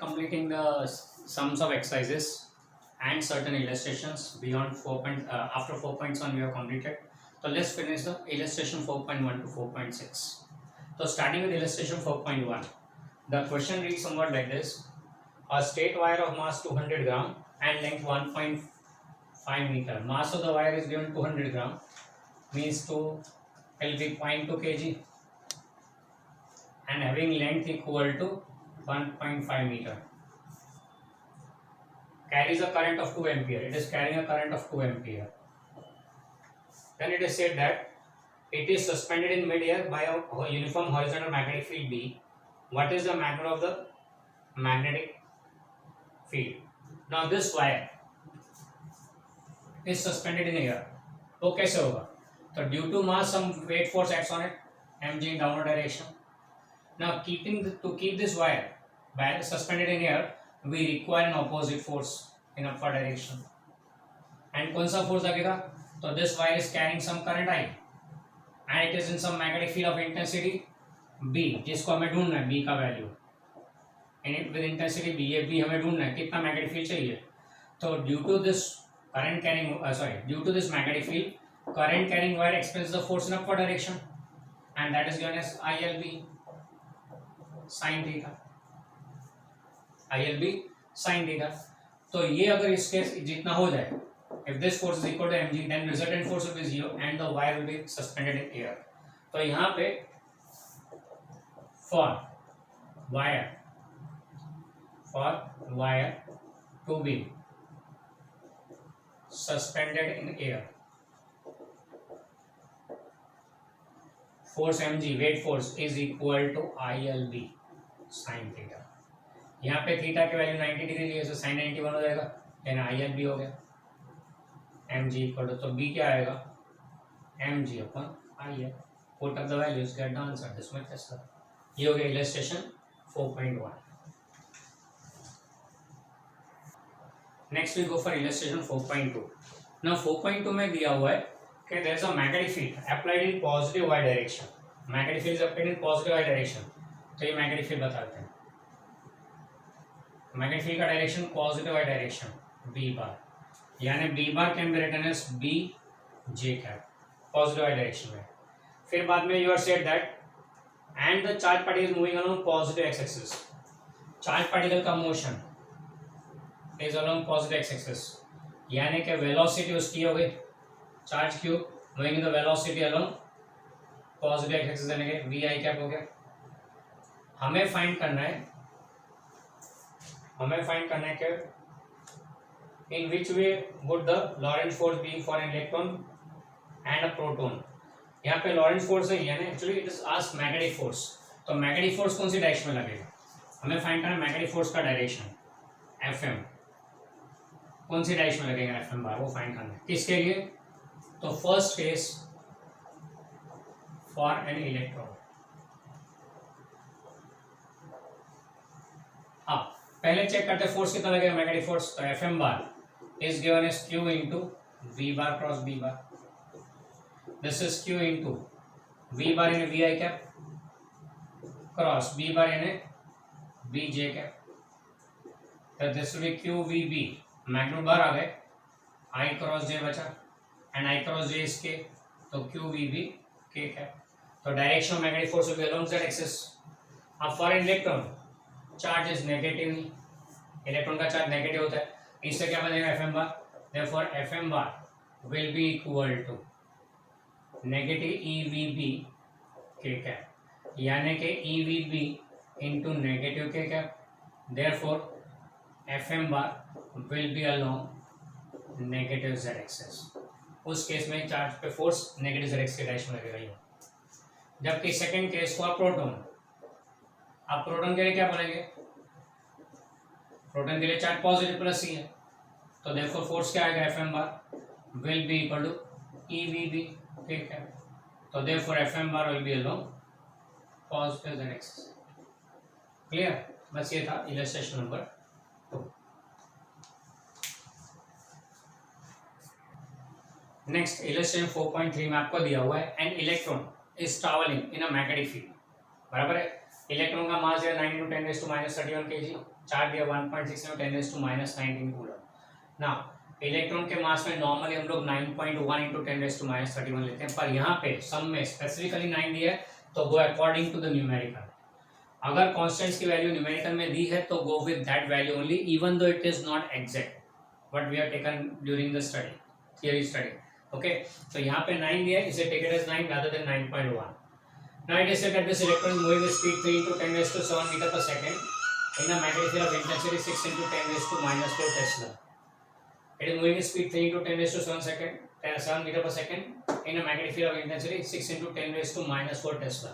completing the sums of exercises and certain illustrations beyond 4 point, after 4.1 we have completed. So let's finish the illustration 4.1 to 4.6. So starting with illustration 4.1, the question reads somewhat like this: a straight wire of mass 200 gram and length 1.5 meter. Mass of the wire is given 200 gram, means to will be 0.2 kg, and having length equal to 1.5 meter. Carries a current of 2 ampere. It is carrying a current of 2 ampere. Then it is said that it is suspended in mid-air by a uniform horizontal magnetic field B. What is the magnitude of the magnetic field? Now this wire is suspended in air. तो कैसे होगा? So due to mass, some weight force acts on it, mg in downward direction. Now to keep this wire suspended in air, we require an opposite force in upward direction. And कौन सा force लगेगा? So this wire is carrying some current I, and it is in some magnetic field of intensity B, जिसको हमें ढूंढना है B का value. And with intensity B, ये B हमें ढूंढना है कितना magnetic field चाहिए. तो due to this magnetic field, current carrying wire expels the force in upward direction, and that is given as ILB sin theta. ILB sin theta. तो ये अगर इसके जितना हो जाए, if this force is equal to mg, then resultant force will be 0 and the wire will be suspended in air. तो यहाँ पे for wire to be suspended in air, force mg, weight force, is equal to ILB sin theta. यहाँ पे theta की value 90 degree ली है, तो sign 91 हो जाएगा, यानी ILB हो गया. mg इक्वल टू, तो b क्या आएगा? mg upon IL. Put up the values, get the answer. This much just. ये हो गया illustration 4.1. Next we go for illustration 4.2. Now 4.2 में दिया हुआ है कि there is a magnetic field applied in positive Y direction. Magnetic field is applied in positive Y direction. तो ये मैग्नेटिक फील्ड बताते हैं. मैग्नेटिक फील्ड का direction positive Y direction b bar, यानी b bar can be written as b j cap, positive Y direction में. फिर बाद में you are said that and the charge particle is moving along positive x axis. Charge particle का motion is along positive x axis, यानी कि velocity उसकी हो गई charge q moving in the velocity along positive x axis, यानी कि we I cap हो गया. हमें फाइंड करना है कि in which way would the Lorentz force be for an electron and a proton. यहाँ पे लॉरेंट फोर्स है, यानी actually it is asked magnetic force. तो मैग्नेटिक फोर्स कौन सी डायरेक्शन में लगेगा? हमें फाइंड करना है मैग्नेटिक फोर्स का डायरेक्शन FM. कौन सी डायरेक्शन में लगेगा FM बार, वो फाइंड करना है. किसके लिए? तो first case for an electron. हाँ, पहले चेक करते हैं फोर्स कितना लगेगा मैग्नेटिक फोर्स. तो FM bar is given as Q into V bar cross B bar. This is Q into V bar यानी VI cap cross B bar यानी BJ cap. तो this will be QVB. Magnitude bar आ गए, I cross J बचा and I cross J is K, तो QVB K cap. तो direction of magnetic force will be along Z axis. अब for electron charge is negative, electron का charge negative होता है, इससे क्या बनेगा FM bar. Therefore FM bar will be equal to negative EVB K cap, यानी कि EVB into negative K cap. Therefore FM bar will be along negative Z axis. उस case में चार्ज पे फोर्स नेगेटिव Z एक्सिस के direction में लगेगा. जबकि second case for proton, अब प्रोटॉन के लिए क्या बनेंगे? प्रोटॉन के लिए चार्ज पॉजिटिव प्लस ही है, तो देयरफॉर फोर्स क्या आएगा? FM bar will be equal to EVB. ठीक है, तो therefore FM bar will be along positive Z axis. Clear? बस ये था इलस्ट्रेशन नंबर 2. नेक्स्ट इलस्ट्रेशन 4.3 में आपको दिया हुआ है an electron is travelling in a magnetic field. बराबर है. इलेक्ट्रॉन का मास है 9 × 10⁻³ kg चार्ज दिया 1.6 में 10⁻⁻19 कूलम। ना इलेक्ट्रॉन के मास में नॉर्मली हम लोग 9.1 इंटू 10⁻31 लेते हैं, पर यहाँ पे सम में स्पेसिफिकली 9 दिया है, तो go according to the numerical. अगर कांस्टेंट्स की वैल्यू न्यूमेरिकल में दी है तो go with that value only, even though it is not exact what we have taken during the study, theory study. Okay, तो यहाँ पे 9 दिया है, इसे take it as 9 rather than 9.1. Now it is said that this electron is moving with speed 3 into 10⁻⁷ meter per second in a magnetic field of intensity 6 into 10⁻⁴ Tesla. It is moving with speed 3 into 10⁻⁷ meter per second in a magnetic field of intensity 6 into 10⁻⁴ Tesla.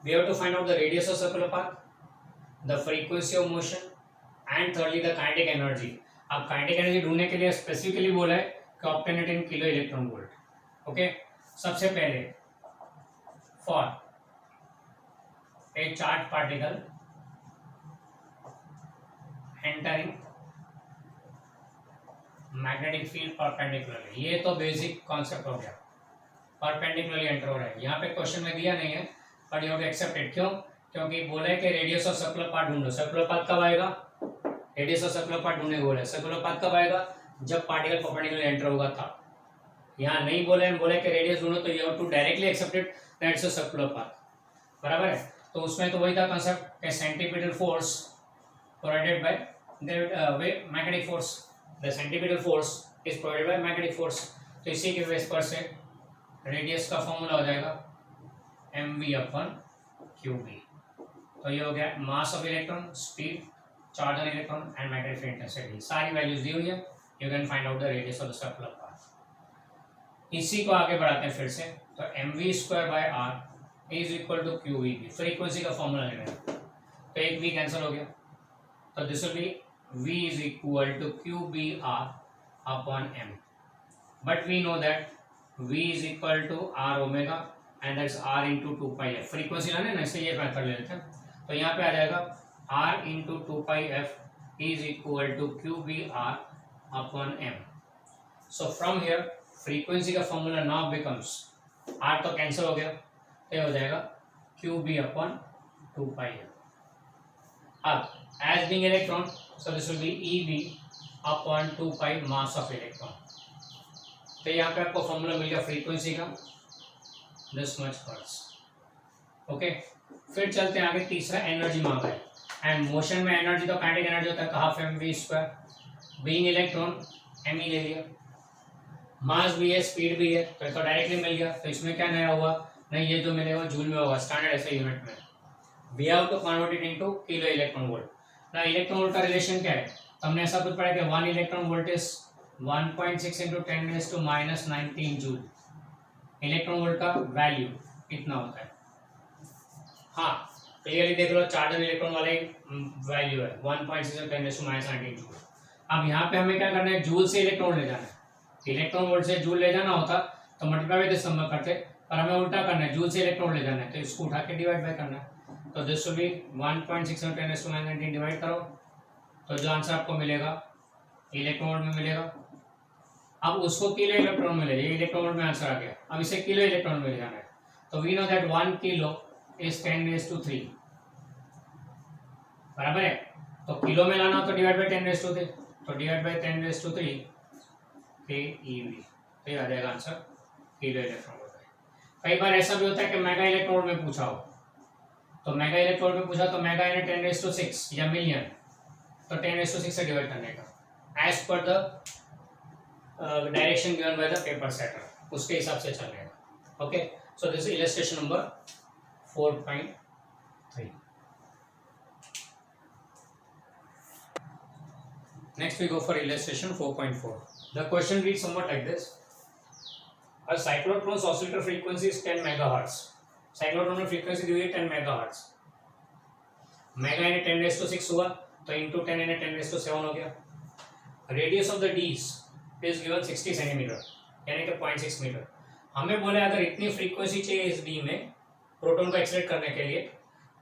We have to find out the radius of circular path, the frequency of motion, and thirdly the kinetic energy. अब kinetic energy ढूंढने के लिए specifically बोला है कि obtain it in kilo electron volt. Okay, सबसे पहले for a charged particle entering magnetic field perpendicularly, ये तो बेसिक कॉन्सेप्ट हो गया, परपेंडिकुलरली एंटर हो रहा है। यहाँ पे क्वेश्चन में दिया नहीं है but you have to accept it. क्यों? क्योंकि बोला है कि रेडियस ऑफ सर्कुलर पाथ ढूंढो। सर्कुलर पाथ कब आएगा? रेडियस ऑफ सर्कुलर पाथ ढूंढने को बोला है। सर्कुलर पाथ कब आएगा? जब पार्टिकल परपेंडिकुलरली एंटर होगा तब। यहाँ नहीं बोले हैं, बोले कि रेडियस ढूंढो, तो you have to directly accept it that's a circular path. बराबर है? तो उसमें तो वही था concept, centripetal force provided by the magnetic force, the centripetal force is provided by magnetic force. तो इसी के बेस पर से रेडियस का फॉर्मूला हो जाएगा mv/qb। तो ये हो गया mass of electron, speed, charge on electron and magnetic field intensity. सारी वैल्यूज दी हुई है, you can find out the radius of the circular path. इसी को आगे बढ़ाते हैं फिर से, तो mv²/r is equal to qvb। Frequency का फॉर्मूला लेना है, तो एक v कैंसिल हो गया, तो this will be v is equal to qbr/m। But we know that v is equal to r omega and that's r into 2πf। Frequency लाने ना, इससे ये मेथड ले लेते हैं। तो यहाँ पे आ जाएगा r into 2πf is equal to qbr/m। So from here frequency का फॉर्मूला नाउ बिकम्स, r तो कैंसिल हो गया, तो हो जाएगा qb/2πf। अब as being electron, so this will be Eb/2π mass of electron। तो यहाँ पे आपको फॉर्मूला मिल गया फ्रीक्वेंसी का, दिस मच हर्ट्ज। ओके, फिर चलते हैं आगे। तीसरा एनर्जी मांगा है, एंड मोशन में एनर्जी तो काइनेटिक एनर्जी होता है half mv²। Being electron m ले लिया, मास भी है, स्पीड भी है, तो इसको डायरेक्टली मिल गया। तो इसमें क्या नया हुआ? नहीं, ये जो मिलेगा जूल में होगा, स्टैंडर्ड ऐसे यूनिट में। We have to convert it into kilo electron volt. ना इलेक्ट्रॉन वोल्ट का रिलेशन क्या है? तो हमने ऐसा कुछ पढ़ा कि 1 electron volt is 1.6 into 10⁻⁻19 joule. Electron volt का वैल्यू कितना होता है? हाँ, क्लियरली देख लो, चार्ज इलेक्ट्रॉन वाले वैल्यू है 1.6 इंटू 10⁻⁻19 जूल। अब यहाँ पे हमें क्या करना है? जूल से इलेक्ट्रॉन ले जाना है। इलेक्ट्रॉन वोल्ट से जूल ले जाना होता तो मल्टीप्लाई बाय दिस नंबर करते, पर हमें उल्टा करना है, जूल से इलेक्ट्रॉन ले जाना है, तो इसको उठा के डिवाइड बाय करना है। तो this will B 1.6 into 10⁻⁻19 divide करो, तो जो आंसर आपको मिलेगा इलेक्ट्रॉन वोल्ट में मिलेगा। अब उसको किलो इलेक्ट्रॉन में ले जाइए, इलेक्ट्रॉन वोल्ट में आंसर आ गया। अब इसे किलो इलेक्ट्रॉन में ले जाना है, तो we know that 1 kilo is 10⁻3। बराबर है? तो किलो में लाना हो तो डिवाइड बाय 10⁻3, तो डिवाइड बाय 10⁻3 keV। तो ये आ जाएगा आंसर किलो इलेक्ट्रॉन वोल्ट। कई बार ऐसा भी होता है कि मेगा इलेक्ट्रॉन वोल्ट में पूछा हो, तो मेगा इलेक्ट्रॉन वोल्ट में पूछा तो मेगा यानी 10⁻6 या मिलियन, तो 10⁻6 से डिवाइड करने का as per the direction given by the paper setter, उसके हिसाब से चलेगा। Okay, so this is illustration number 4.3। Next we go for illustration 4.4. The question reads somewhat like this. A cyclotron's oscillator frequency is 10 megahertz. Cyclotron में frequency दी हुई है 10 megahertz. Mega यानी 10⁻6 हुआ, तो into 10 यानी 10⁻7 हो गया। Radius of the D's is given 60 centimeter, यानी कि 0.6 मीटर। हमें बोले अगर इतनी फ्रीक्वेंसी चाहिए इस डी में प्रोटॉन को एक्सेलरेट करने के लिए,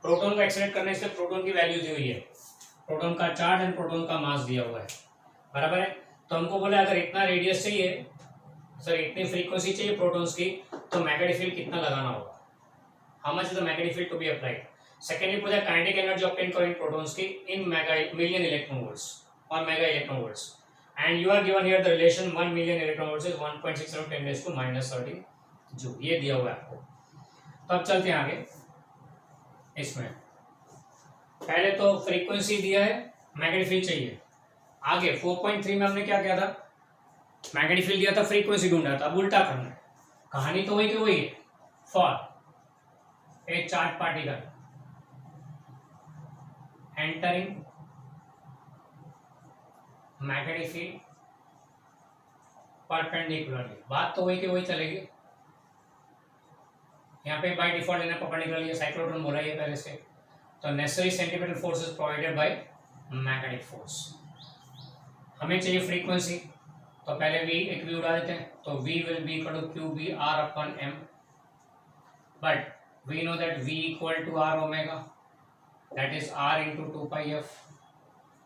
प्रोटॉन को एक्सेलरेट करने से प्रोटॉन की वैल्यू दी हुई है, प्रोटॉन का चार्ज एंड प्रोटॉन का मास दिया हुआ है। बराबर है? तो हमको बोले अगर इतना रेडियस चाहिए, सर इतनी फ्रीक्वेंसी चाहिए प्रोटॉन्स की, तो मैग्नेटिक फील्ड कितना लगाना होगा? How much is the magnetic field to be applied? Secondly पूछा काइनेटिक एनर्जी ऑब्टेन करो इन प्रोटॉन्स की in mega million electron volts और mega electron volts and you are given here the relation 1 million electron volts is 1.6 × 10⁻³ joule, ये दिया हुआ है आपको। तो अब चलते हैं आगे। इसमें पहले तो फ्रीक्वेंसी दिया है, मैग्नेटिक फील्ड चाहिए। आगे 4.3 में हमने क्या किया था, मैग्नेटिक फील्ड दिया था, फ्रीक्वेंसी ढूंढा था। अब उल्टा करना है, कहानी तो वही की वही है। For a charge particle entering magnetic field perpendicularly, बात तो वही की वही चलेगी। यहाँ पे बाय डिफॉल्ट लेना परपेंडिकुलरली, साइक्लोट्रॉन बोला है पहले से। तो necessary centimetre force is provided by magnetic force. हमें चाहिए फ्रीक्वेंसी, तो पहले v एक v उड़ा देते हैं, तो v will be equal to QBR/m, but we know that v equal to r omega, that is r into 2 pi f.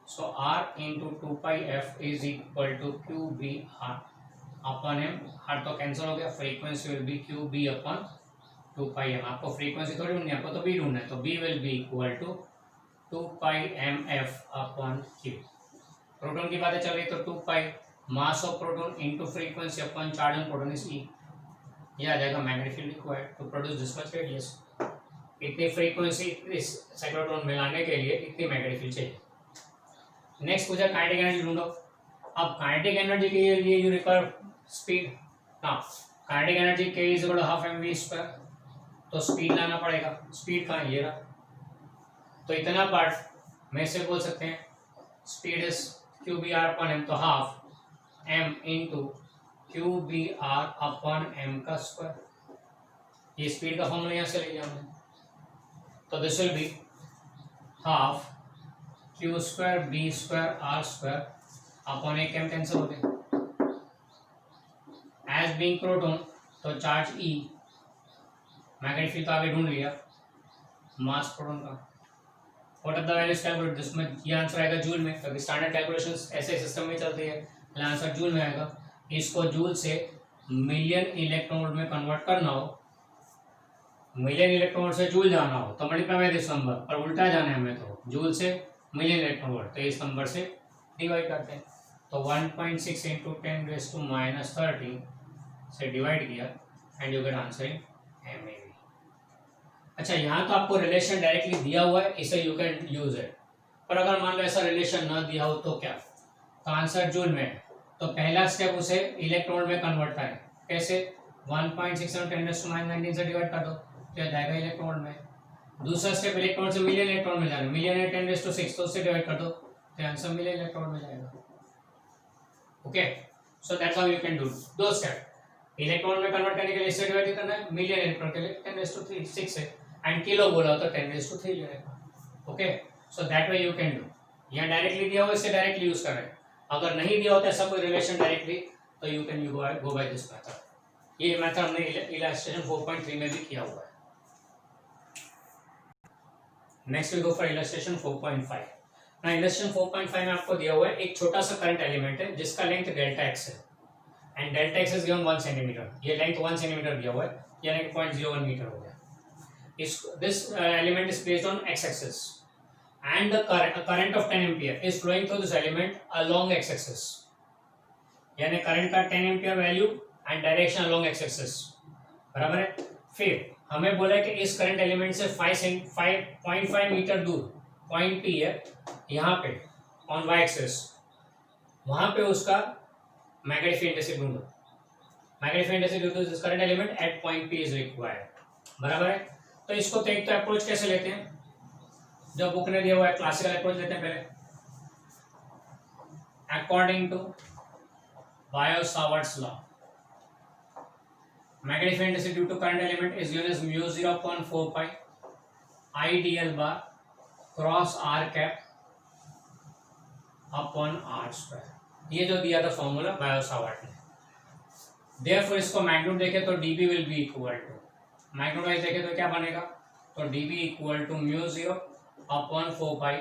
So r into 2 pi f is equal to QBR/m. r तो cancel हो गया, frequency will be QB/2 pi m। आपको frequency थोड़ी ढूंढनी है, आपको तो b ढूंढना है, तो b will be equal to 2 pi mf/q। Proton की बातें चल रही, तो 2 pi mass of proton into frequency upon charge on proton is e। ये आ जाएगा magnetic field required to produce this much radius. इतनी फ्रीक्वेंसी इस साइक्लोट्रॉन में लाने के लिए इतनी मैग्नेटिक फील्ड चाहिए। नेक्स्ट पूछा काइनेटिक एनर्जी ढूंढो। अब काइनेटिक एनर्जी के लिए you require speed. Now kinetic energy k is equal to half mv², तो स्पीड लाना पड़ेगा। स्पीड कहाँ, ये रहा। तो इतना पार्ट में से बोल सकते हैं स्पीड इज QBR/m, तो हाफ m इंटू QBR/m का स्क्वायर। ये स्पीड का फॉर्मूला यहाँ से ले लिया हमने, तो this will be half Q² B² R² upon एक m कैंसिल हो गए। एज बीइंग प्रोटॉन, तो चार्ज E, मैग्नेटिक फील्ड तो आगे ढूंढ लिया, मास प्रोटॉन का। What are the values calculate, जिसमें ये आंसर आएगा जूल में, क्योंकि स्टैंडर्ड कैलकुलेशंस ऐसे सिस्टम में चलती है, आंसर जूल में आएगा। इसको जूल से मिलियन इलेक्ट्रॉन वोल्ट में कन्वर्ट करना हो, मिलियन इलेक्ट्रॉन वोल्ट से जूल जाना हो, तो मल्टीप्लाई बाय दिस नंबर, पर उल्टा जाना है हमें, तो जूल से मिलियन इलेक्ट्रॉन वोल्ट, तो इस नंबर से डिवाइड करते हैं। तो 1.6 इंटू 10⁻³ से डिवाइड किया and you get answer in MeV। अच्छा, यहाँ तो आपको रिलेशन डायरेक्टली दिया हुआ है, इसे यू कैन यूज इट, पर अगर मान लो ऐसा रिलेशन ना दिया हो तो क्या, तो आंसर जूल में है। तो पहला स्टेप उसे इलेक्ट्रॉन में कन्वर्ट करें, कैसे, 1.6 × 10⁻19 से डिवाइड कर दो, तो यह जाएगा इलेक्ट्रॉन में। दूसरा स्टेप इलेक्ट्रॉन से मिलियन इलेक्ट्रॉन में जाना, मिलियन है 10⁻6, तो उससे डिवाइड कर दो, तो आंसर मिलियन इलेक्ट्रॉन में जाएगा। Okay, so that's how you can do दो स्टेप। इलेक्ट्रॉन में कन्वर्ट करने के लिए इससे डिवाइड करना है, मिलियन इलेक्ट्रॉन के लिए 10⁻6 है, एंड किलो बोला तो 10⁻3 जाएगा। Okay, so that way you can do. यहाँ डायरेक्टली दिया हुआ, इससे डायरेक्टली यूज कर रहे हैं। अगर नहीं दिया होता ऐसा कोई रिलेशन डायरेक्टली, तो you can go by this method. ये मेथड हमने इलस्ट्रेशन 4.3 में भी किया हुआ है। Next we go for illustration 4.5। ना इलस्ट्रेशन 4.5 में आपको दिया हुआ है एक छोटा सा करंट एलिमेंट है जिसका लेंथ डेल्टा एक्स है, and delta x is given 1 centimetre. ये लेंथ 1 सेंटीमीटर दिया हुआ है, यानी कि 0.01 मीटर हो गया। This element is placed on x-axis, and the current of 10 ampere is flowing through this element along x-axis. यानी करंट का 10 ampere value and direction along x-axis, बराबर है। फिर हमें बोला है कि इस करंट एलिमेंट से 5.5 मीटर दूर पॉइंट P है, यहाँ पे ऑन y-axis, वहां पे उसका मैग्नेटिक फील्ड इंटेंसिटी ढूंढो। Magnetic field intensity due to this current element at point P is required, बराबर है। तो इसको तो एक तो अप्रोच कैसे लेते हैं, जो बुक ने दिया हुआ है, क्लासिकल अप्रोच लेते हैं पहले, according to Biot Savart's law. Magnetic field intensity due to current element is given as μ0/4 pi IDL bar cross r cap upon r²। ये जो दिया था फॉर्मूला बायो-सावर्ट ने। देयरफॉर इसको मैग्नीट्यूड देखे तो dB will be equal to, magnitude wise देखे तो क्या बनेगा, तो dB equal to μ0/4 pi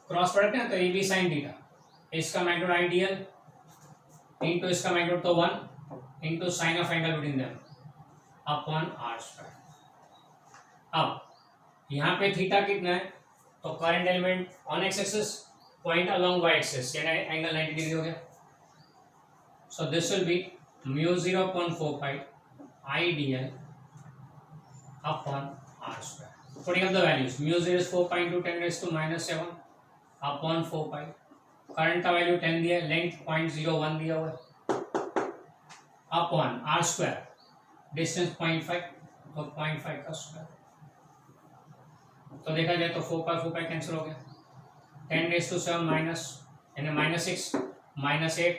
cross product है, तो AB sin थीटा, इसका मैग्नीट्यूड आइडियल इंटू इसका मैग्नीट्यूड तो 1 into sine of angle between them upon r²। अब यहाँ पे थीटा कितना है, तो current element on X axis, point along Y axis, यानी एंगल 90 डिग्री हो गया. So this will be mu 0.45 IDL upon r square. Putting up the values, mu 0 is 4 pi into 10 raised to minus 7 upon 4 pi. Current का value 10 दिया है, length 0.01 दिया हुआ है, upon r square, distance 0.5, तो 0.5 का स्क्वायर. तो देखा जाए तो 4 pi कैंसिल हो गया, 10 raised to 7 माइनस, यानी माइनस 6 माइनस 8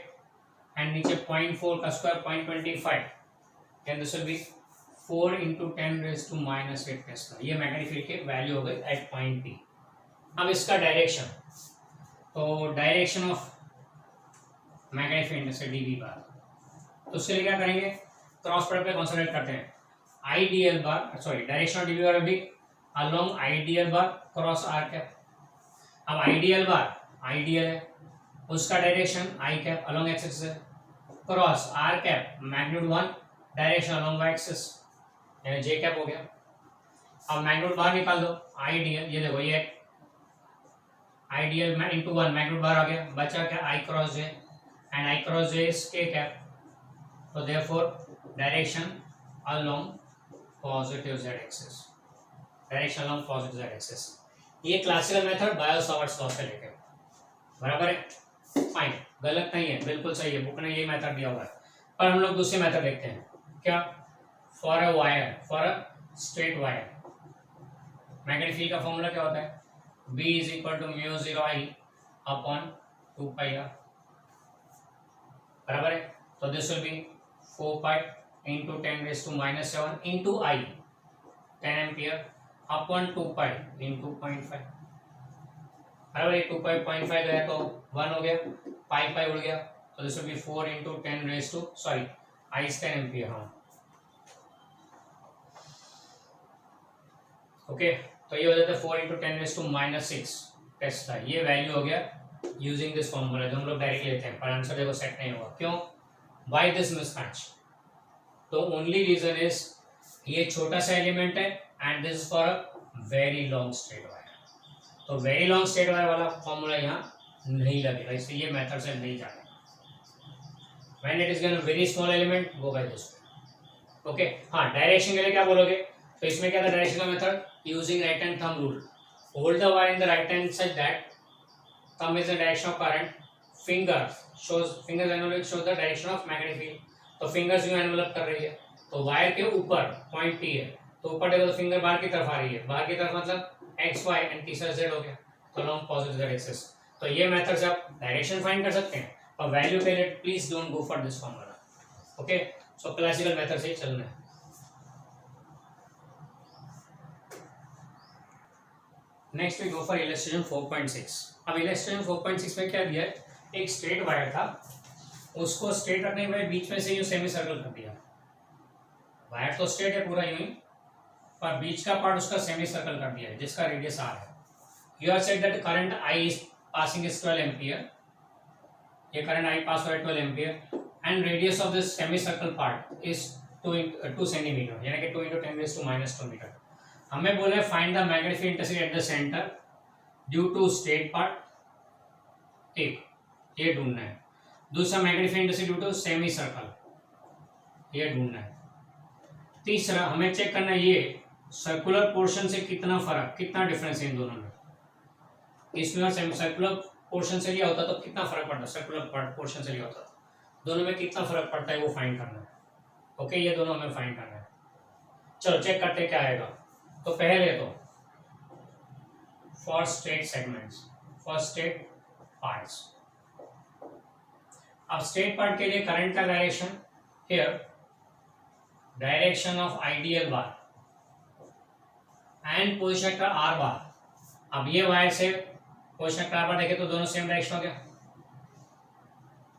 एंड नीचे 0.4 का square 0.25, then this will be 4 into 10 raised to minus 8 tesla. ये मैग्नेटिक फील्ड की वैल्यू हो गई एट पॉइंट P. अब इसका डायरेक्शन, तो डायरेक्शन ऑफ मैग्नेटिक फील्ड से dv बार, तो उसके लिए क्या करेंगे, क्रॉस प्रोडक्ट पे कॉन्सेंट्रेट करते हैं. IDL bar, sorry, direction of dv bar भी along IDL bar cross r cap. अब IDL बार IDL है, उसका डायरेक्शन I cap along x axis है, cross r cap magnitude 1 direction along y axis, यानी j कैप हो गया. अब मैग्नीट्यूड बाहर निकाल दो, IDL, ये देखो ये IDL इंटू 1 मैग्नीट्यूड बाहर आ गया, बचा क्या I cross j, and I cross j is k cap, तो therefore direction along positive z axis, direction along positive z axis. ये क्लासिकल मेथड बायो-सावर्ट्स लॉ से लेके, बराबर है, फाइन, गलत नहीं है, बिल्कुल सही है, बुक ने ये मेथड दिया हुआ है. पर हम लोग दूसरे मेथड देखते हैं. क्या, for a wire, for a straight wire, magnetic field का फॉर्मूला क्या होता है, B is equal to mu 0 I upon 2 pi r, बराबर है. तो this will be 4 pi into 10 raised to minus 7 into I 10 ampere upon 2 pi into 0.5, बराबर है. 2 pi 0.5 गया तो 1 हो गया, pi उड़ गया, तो this will be 4 into 10 raised to, sorry, I is 10 ampere. हाँ, ओके, तो ये हो जाता है 4 into 10 raised to minus 6 Tesla. ये वैल्यू हो गया यूजिंग दिस फॉर्मूला, जो हम लोग डायरेक्ट लेते हैं, पर आंसर देखो सेट नहीं हुआ. क्यों, व्हाई दिस मिसमैच? तो ओनली रीजन इज ये छोटा सा एलिमेंट है and this is for a very long straight wire, तो वेरी लॉन्ग स्ट्रेट वायर वाला फॉर्मूला यहाँ नहीं लगेगा, इसलिए ये मेथड से नहीं जाएगा. When it is given very small element, go by this. Okay, हाँ, डायरेक्शन के लिए क्या बोलोगे, तो इसमें क्या था डायरेक्शन का method, using right hand thumb rule, hold the wire in the right hand such that thumb is the direction of current, fingers envelope shows the direction of magnetic field. तो फिंगर्स यूं envelope कर रही है, तो wire के ऊपर point P है, तो ऊपर देखो तो फिंगर बाहर की तरफ आ रही है, बाहर की तरफ मतलब x y एंड तीसरा z हो गया, तो लॉन्ग पॉजिटिव z एक्सिस. तो ये मेथड से आप डायरेक्शन फाइंड कर सकते हैं, और वैल्यू के लिए please don't go for this formula. Okay, so classical method से ही चलना है. Next we go for illustration 4.6. अब इलस्ट्रेशन 4.6 में क्या दिया है, एक स्ट्रेट वायर था, उसको स्ट्रेट रखने के बाद बीच में से यूं सेमी सर्कल कर दिया. वायर तो स्ट्रेट है पूरा यूं ही, पर बीच का पार्ट उसका सेमी सर्कल कर दिया है, जिसका रेडियस r है. You are said that current I is passing is 12 ampere, ये करंट I पास हो रहा है 12 ampere, and radius of this semi circle part is 2 centimetre, यानी कि 2 into 10 raised to minus 2 metre. हमें बोले find the magnetic field intensity at the centre due to straight part, ठीक, ये ढूंढना है. दूसरा magnetic field intensity due to semi circle, ये ढूंढना है. तीसरा हमें चेक करना है ये सर्कुलर पोर्शन से कितना फर्क, कितना डिफरेंस है इन दोनों में. इसमें और सेमी सर्कुलर पोर्शन से लिया होता तो कितना फर्क पड़ता, सर्कुलर पोर्शन से लिया होता, दोनों में कितना फर्क पड़ता है वो फाइंड करना है. ओके, ये दोनों हमें फाइंड करना है. चलो चेक करते क्या आएगा. तो पहले तो for straight segments, for straight parts. अब स्ट्रेट पार्ट के लिए करंट का direction, here direction of ideal bar and position vector are बार. अब ये वायर से पोजीशन वेक्टर आर बार देखे तो दोनों सेम डायरेक्शन हो गया.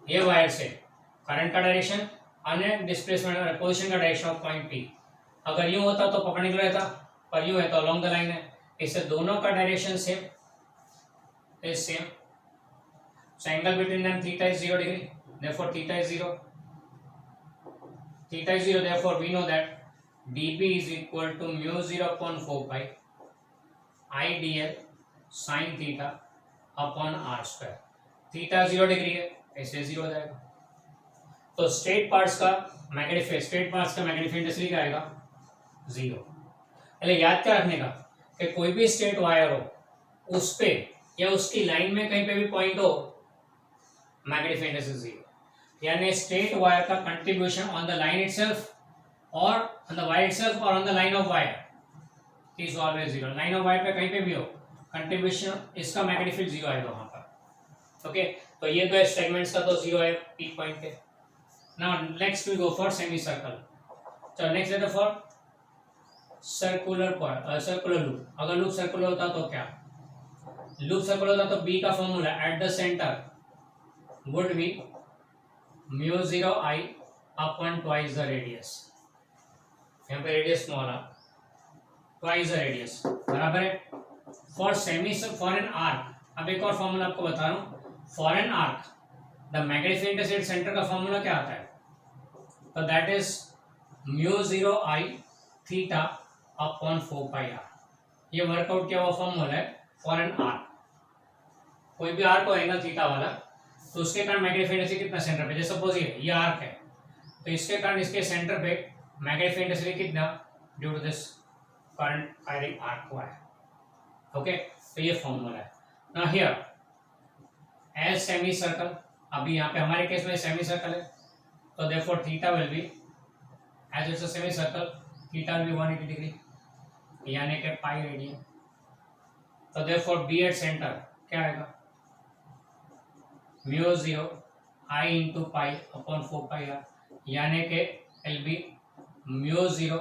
ये वायर से करंट का डायरेक्शन अन्य डिस्प्लेसमेंट पोजीशन का डायरेक्शन ऑफ पॉइंट P. अगर यूं होता तो परपेंडिकुलर रहता, पर यूं है तो अलोंग द लाइन है, इससे दोनों का direction same is same. So angle between them theta is 0 degree, therefore theta is 0. Theta is 0, therefore we know that dP is equal to mu 0 upon 4 pi IDL sin theta upon R square. Theta 0 degree है, ऐसे 0 हो जाएगा। तो straight parts का मैग्नीफिक intensity क्या आएगा? 0। पहले याद क्या रखने का कि कोई भी स्ट्रेट वायर हो उस पे या उसकी लाइन में कहीं पे भी पॉइंट हो, मैग्नीफिक इंटेंसिटी 0। यानी स्ट्रेट वायर का contribution on the line itself और ऑन द वायर इटसेल्फ और on the line of wire is always 0। Line of wire पे कहीं पे भी हो, कंट्रीब्यूशन इसका मैग्नीफिक 0 आएगा वहां पर। ओके, तो ये दो सेगमेंट्स का तो 0 है पी पॉइंट पे। Now next we go for semi circle. चलो नेक्स्ट लेते फॉर सर्कुलर लूप। अगर लूप सर्कुलर होता तो क्या? लूप सर्कुलर होता तो बी का formula at the centre would be mu 0 I upon twice the radius. यहाँ पे रेडियस स्मॉल है, ट्वाइस द रेडियस, बराबर है। फॉर एन आर्क, अब एक और फॉर्मूला आपको बता रहा हूँ। For an arc the magnetic intensity centre का फॉर्मूला क्या आता है? तो that is mu 0 I theta upon 4 pi r. ये वर्कआउट किया हुआ फॉर्मूला है फॉर एन आर्क। कोई भी आर्क हो एंगल थीटा वाला, तो उसके कारण मैग्नीफिक इंटेंसिटी कितना सेंटर पे, जैसे सपोज ये आर्क है, तो इसके कारण इसके सेंटर पे मैग्नीफिक इंटेंसिटी कितना ड्यू टू दिस करंट फायरिंग आर्क हुआ है। ओके, तो ये फॉर्मूला है। Now here as semi circle, अभी यहाँ पे हमारे केस में सेमी सर्कल है, तो therefore theta will be as it's a semi circle, theta will be 180 degree यानी कि पाई रेडियन। तो देयरफॉर बी एट सेंटर क्या आएगा? Mu 0 I into pi upon 4 pi R, यानी कि L B mu 0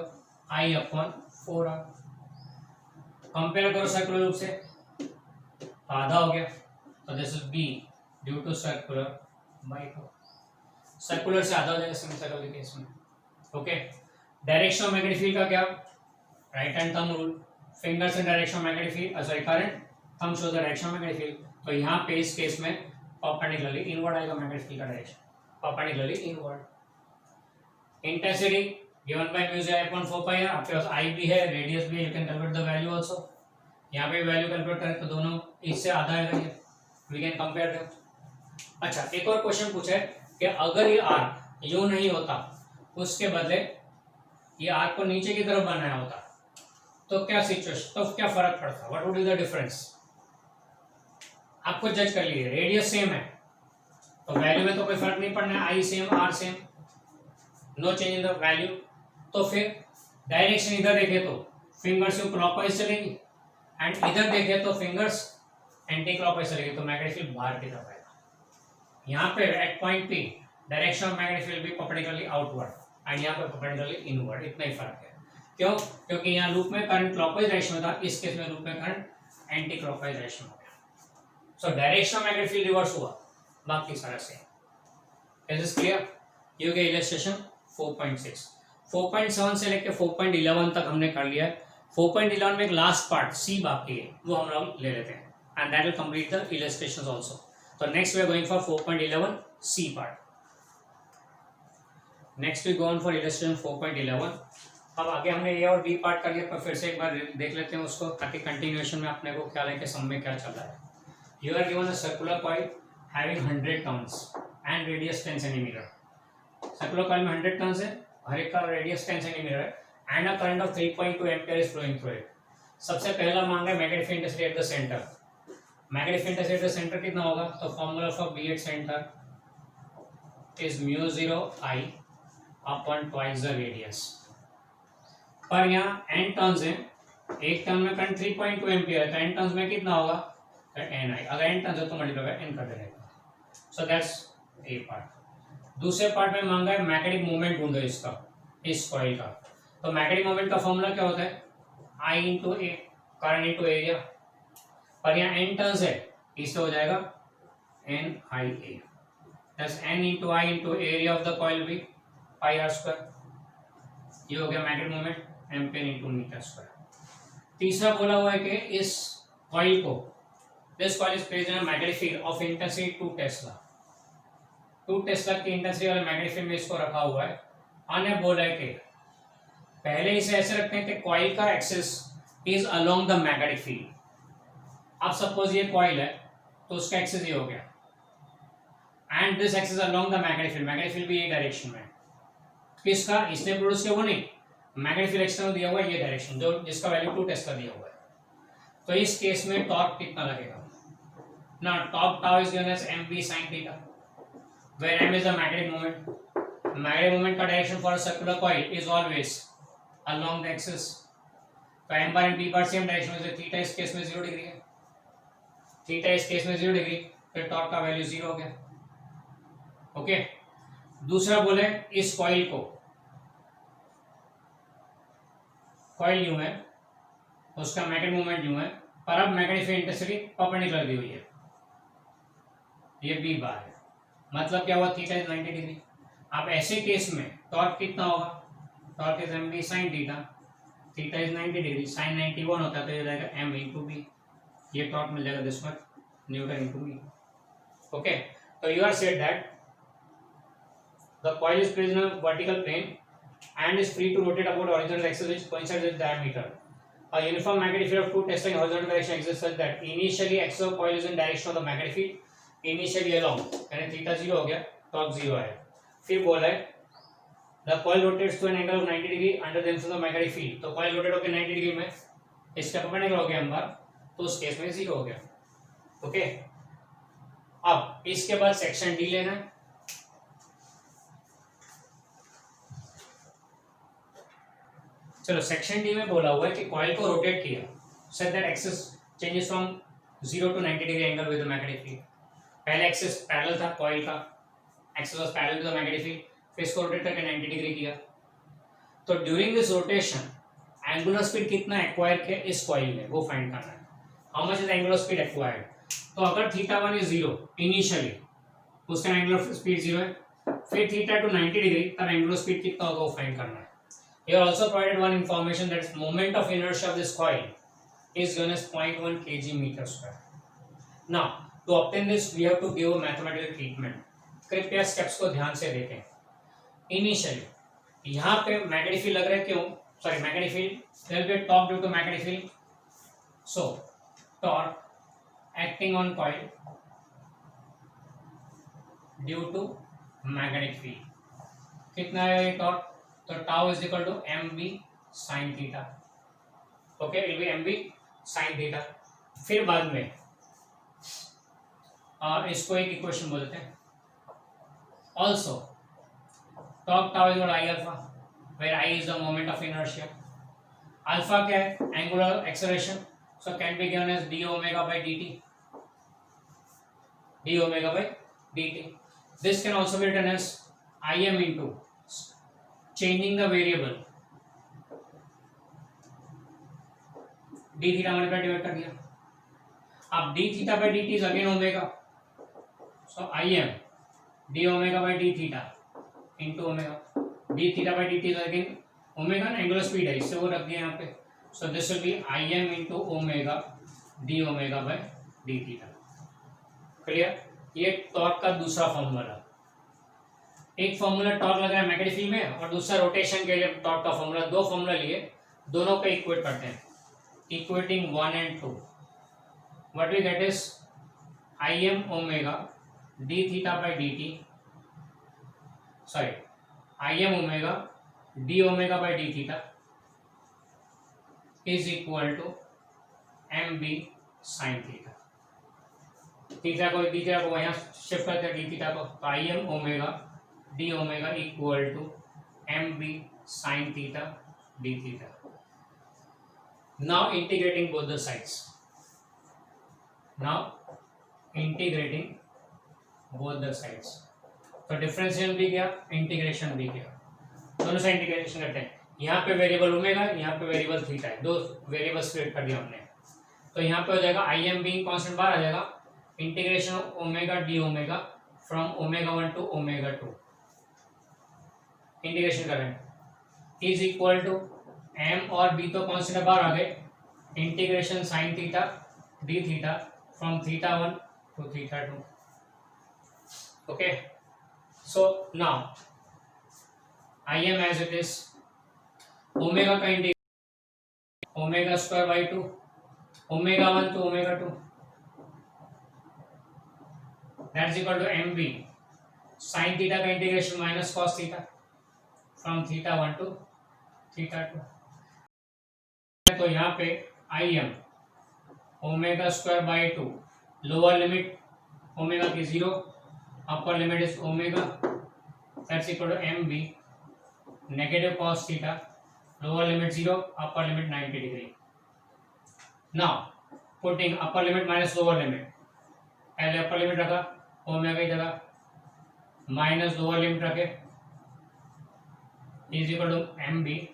I upon 4 R. Compare करो circular loop से, आधा हो गया, तो this is B due to circular by 2। Circular से आधा हो जाएगा सेमी सर्कल के केस में। Okay, direction of magnetic field का क्या? Right hand thumb rule, fingers in direction of magnetic field, sorry current, thumb shows the direction of magnetic field. तो यहाँ पे इस केस में परपेंडिकुलरली इनवर्ड आएगा मैग्नेटिक फील्ड का direction, perpendicularly inward. Intensity given by mu 0 upon 4 pi R, आपके पास I भी है, रेडियस भी है, you can calculate the value also. यहाँ पे वैल्यू कैलकुलेट करें तो दोनों इससे आधा आएगा, ये वी कैन कंपेयर देम। अच्छा, एक और क्वेश्चन पूछा है कि अगर ये आर्क यूं नहीं होता, उसके बदले ये आर्क को नीचे की तरफ बनाया होता, तो क्या सिचुएशन, तो क्या फर्क पड़ता? What would be the difference? आपको जज कर लीजिए। रेडियस सेम है तो वैल्यू में तो कोई फर्क नहीं पड़ना है, I same, R same, no change in the value. तो फिर डायरेक्शन इधर देखे तो फिंगर्स क्लॉकवाइज चलेगी एंड इधर देखे तो फिंगर्स एंटी क्लॉकवाइज चलेगी, तो मैग्नेटिक फील्ड बाहर की तरफ आएगा। यहाँ पे at point P direction of magnetic field भी परपेंडिकुलरली आउटवर्ड एंड यहाँ पे परपेंडिकुलरली इनवर्ड, इतना ही फर्क है। क्यों? क्योंकि यहाँ लूप में करंट क्लॉकवाइज डायरेक्शन में था, इस केस में लूप में करंट एंटी क्लॉकवाइज डायरेक्शन हो गया। So direction of magnetic field reverse हुआ, बाकी सारा सेम। Is this clear? ये हो गया इलस्ट्रेशन 4.6। 4.7 से लेकर 4.11 तक हमने कर लिया है। 4.11 में एक लास्ट पार्ट सी बाकी है, वो हम लोग ले लेते हैं and that will complete the illustrations also. तो next we are going for 4.11 c part. Next we go on for illustration 4.11। अब आगे हमने ए और बी पार्ट कर लिया, पर फिर से एक बार देख लेते हैं उसको, ताकि कंटिन्यूएशन में अपने को ख्याल है कि सम में क्या चल रहा है। You are given a circular coil having 100 turns and radius 10 centimeter. Circular coil में 100 turns है, हर एक का radius 10 centimeter है, and a current of 3.2 ampere is flowing through it. सबसे पहला मांगा है magnetic intensity at the centre. Magnetic intensity at the centre कितना होगा? तो formula for B at centre is mu 0 I upon twice the radius. पर यहाँ n turns है, एक टर्न में करंट 3.2 एम्पियर है, तो n टर्न्स में कितना होगा? एन आई। अगर n टर्न्स है तो मल्टीप्लाई n कर देगा। So that's a part. दूसरे पार्ट में मांगा है मैग्नेटिक मोमेंट ढूंढो इसका, इस कॉइल का। तो मैग्नेटिक मोमेंट का फॉर्मूला क्या होता है? I into A, current into area. पर यहाँ n टर्न्स है, इससे हो जाएगा n I a, that's n into I into area of the coil भी पाई आर स्क्वायर। ये हो गया magnetic moment, ampere into metre square. तीसरा बोला हुआ है कि इस कॉइल को, this coil is placed in a magnetic field of intensity 2 Tesla। 2 Tesla की इंटेंसिटी वाले मैग्नेटिक फील्ड में इसको रखा हुआ है। अन्य बोला है कि पहले इसे ऐसे रखते हैं कि कॉइल का axis is along the magnetic field, अब सपोज ये कॉइल है तो उसका एक्सिस ये हो गया, and this axis along the magnetic field, magnetic field भी ये डायरेक्शन में है। किसका? इसने प्रोड्यूस किया वो नहीं, मैग्नेटिक फील्ड एक्सटर्नल दिया हुआ है ये डायरेक्शन, जो जिसका वैल्यू 2 टेस्ला दिया हुआ है। तो इस केस में टॉर्क कितना लगेगा ना, torque tau is given as mv sin theta, where m is the magnetic moment, magnetic moment का direction for a circular coil is always along the axis, तो m bar and b bar same direction में, तो theta इस case में 0 degree है, theta इस case में 0 degree, फिर टॉर्क का वैल्यू 0 हो गया। ओके, दूसरा बोले इस कॉइल को, कॉइल यूं है, उसका मैग्नेटिक मोमेंट यूं है, पर अब मैग्नेटिक फील्ड इंटेंसिटी परपेंडिकुलर दी हुई है, ये b बार है, मतलब क्या हुआ, थीटा इज 90 डिग्री। अब ऐसे केस में टॉर्क कितना होगा, torque is mv sin theta, theta is 90 degree, sin 91 होता है तो ये जाएगा m into b, ये टॉर्क मिल जाएगा this much newton into b। Okay, तो you are said that the coil is placed in a vertical plane and is free to rotate about horizontal axis which coincides with diameter. A uniform magnetic field of 2 Tesla in horizontal direction exists such that initially axis of coil is in direction of the magnetic field, initially along, यानी theta 0 हो गया, torque 0 है। फिर बोला है the coil rotates to an angle of 90 degree under the influence of magnetic field, तो coil rotate होकर 90 degree में इसका परपेंडिकुलर हो गया m बार, तो उस केस में 0 हो गया। ओके, अब इसके बाद सेक्शन डी लेना है। चलो सेक्शन डी में बोला हुआ है कि कॉइल को रोटेट किया so that axis changes from 0 to 90 degree angle with the magnetic field. पहले एक्सिस पैरेलल था कॉइल का, axis was parallel to the magnetic field, फिर इसको रोटेट करके 90 डिग्री किया। तो during this rotation angular speed कितना एक्वायर किया इस कॉइल ने, वो फाइंड करना है। How much is angular speed acquired, तो अगर थीटा 1 इज 0 इनिशियली, उस टाइम एंगुलर स्पीड 0 है, फिर थीटा टू 90 डिग्री तब एंगुलर स्पीड कितना होगा वो फाइंड करना है। Here also provided one information that moment of inertia of this coil is given as 0.1 kg meter square. Now, to obtain this, we have to give a mathematical treatment. कृपया steps को ध्यान से देखें। Initially यहाँ पे magnetic field लग रहा है, क्यों? Sorry, magnetic field there will be a torque due to magnetic field. So, torque acting on coil due to magnetic field. कितना है ये टॉर्क? तो tau is equal to M B sine theta. Okay, it will be M B sine theta. फिर बाद में इसको एक equation बोलते हैं, also torque tau is I alpha, where I is the moment of inertia. Alpha क्या है? Angular acceleration, so can be given as d omega by d t, d omega by d t. This can also be written as I M into changing the variable d theta multiply divide कर दिया। अब d theta by dt is again omega, so I am d omega by d theta into omega, d theta by dt is again omega, ना angular speed है, इससे वो रख दिया यहाँ पे, so this will be I am into omega d omega by d theta। Clear? ये torque का दूसरा फॉर्मूला। एक फॉर्मूला टॉर्क लग रहा है मैग्नेटिक फील्ड में और दूसरा रोटेशन के लिए टॉर्क का फॉर्मूला, दो फॉर्मूला लिए, दोनों को इक्वेट करते हैं, equating 1 and 2, what we get is I M omega d theta by d t, sorry I M omega d omega by d theta is equal to M B sine theta. Theta को वहां shift करते हैं d theta को, तो I M omega d omega equal to M B sine theta d theta. Now integrating both the sides, now integrating both the sides, तो differential भी किया, integration भी किया, दोनों से इंटीग्रेशन करते हैं। यहाँ पे वेरिएबल ओमेगा, यहाँ पे वेरिएबल थीटा है, दो वेरिएबल्स क्रिएट कर दिया हमने, तो यहाँ पे हो जाएगा आई एम बी कॉन्स्टेंट बाहर आ जाएगा, integration of omega d omega from omega 1 to omega 2, integration कर रहे हैं, इज इक्वल टू एम और बी तो कॉन्स्टेंट बाहर आ गए, integration sine theta d theta from theta 1 to theta 2। Okay, so now I am as it is omega का integration omega square by 2, omega 1 to omega 2, that's equal to M B sine theta का integration minus cos theta from theta 1 to theta 2। तो यहाँ पे I M omega square by 2, lower limit omega की 0, upper limit is omega, that's equal to M B negative cos theta, lower limit 0, upper limit 90 degree. Now putting upper limit minus lower limit, पहले upper limit रखा omega की जगह, minus lower limit रखे is equal to M B,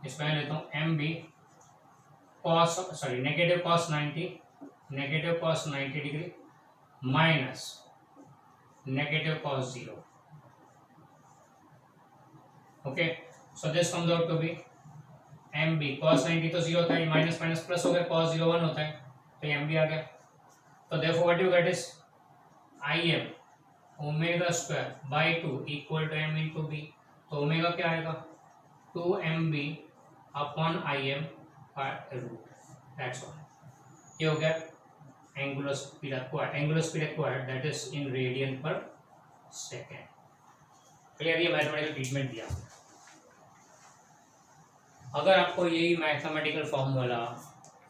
इसमें लेता हूँ M B cos sorry negative cos 90 degree minus negative cos 0। Okay, so this comes out to be M B cos 90 तो 0 होता है, माइनस माइनस प्लस हो गया, cos 0 1 होता है, तो एम बी आ गया। तो therefore what you get is I M omega square by 2 equal to M into B. तो ओमेगा क्या आएगा 2 M B upon I M by root, that's all. ये हो गया angular speed acquired that is in radian per second. Clear, ये mathematical treatment दिया। अगर आपको यही mathematical formula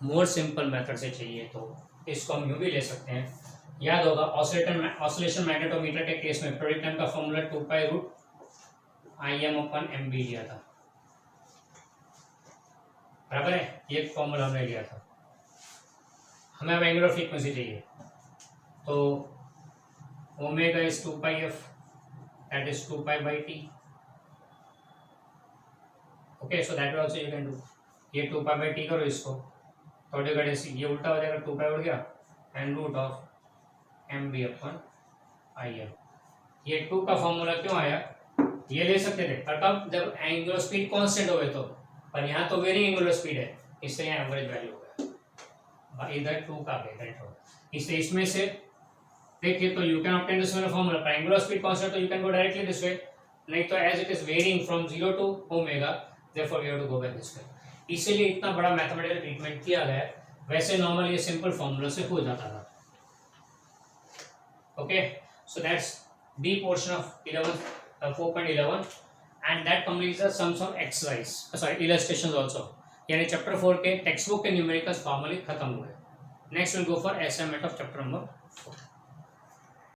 more simple method से चाहिए तो इसको हम यूँ भी ले सकते हैं। याद होगा ऑसिलेशन मैग्नेटोमीटर के केस में प्रेडिक्ट टाइम का formula 2 pi root I M upon M B लिया था, बराबर है, ये फॉर्मूला हमने लिया था। हमें अब एंगुलर फ्रीक्वेंसी चाहिए, तो omega is 2 pi F that is 2 pi by T. Okay, so that also you can do, ये 2 पाई बाई टी करो इसको, थोड़ी घड़ी से ये उल्टा हो जाएगा, 2 पाई उड़ गया and root of M B upon I M. ये 2 का फॉर्मूला क्यों आया, ये ले सकते थे पर कब, जब एंगुलर स्पीड कांस्टेंट हो तो, पर यहाँ तो वेरिंग एंगुलर स्पीड है, इससे यहाँ एवरेज वैल्यू हो गया, इधर 2 का करेक्ट होगा। इससे इसमें से देखिए तो यू कैन ऑब्टेन दिस वाला फॉर्मूला, पर एंगुलर स्पीड कांस्टेंट तो you can go directly this way, नहीं तो as it is varying from 0 to omega therefore you have to go by this way. इसीलिए इतना बड़ा मैथमेटिकल ट्रीटमेंट किया गया है, वैसे नॉर्मली ये सिंपल फॉर्मूला से हो जाता था। Okay, so that's B portion of 4.11 and that completes the sums of exercise illustrations also, यानी चैप्टर 4 के टेक्स्ट बुक के न्यूमेरिकल्स फॉर्मली खत्म हुए। Next will go for assignment of chapter number 4।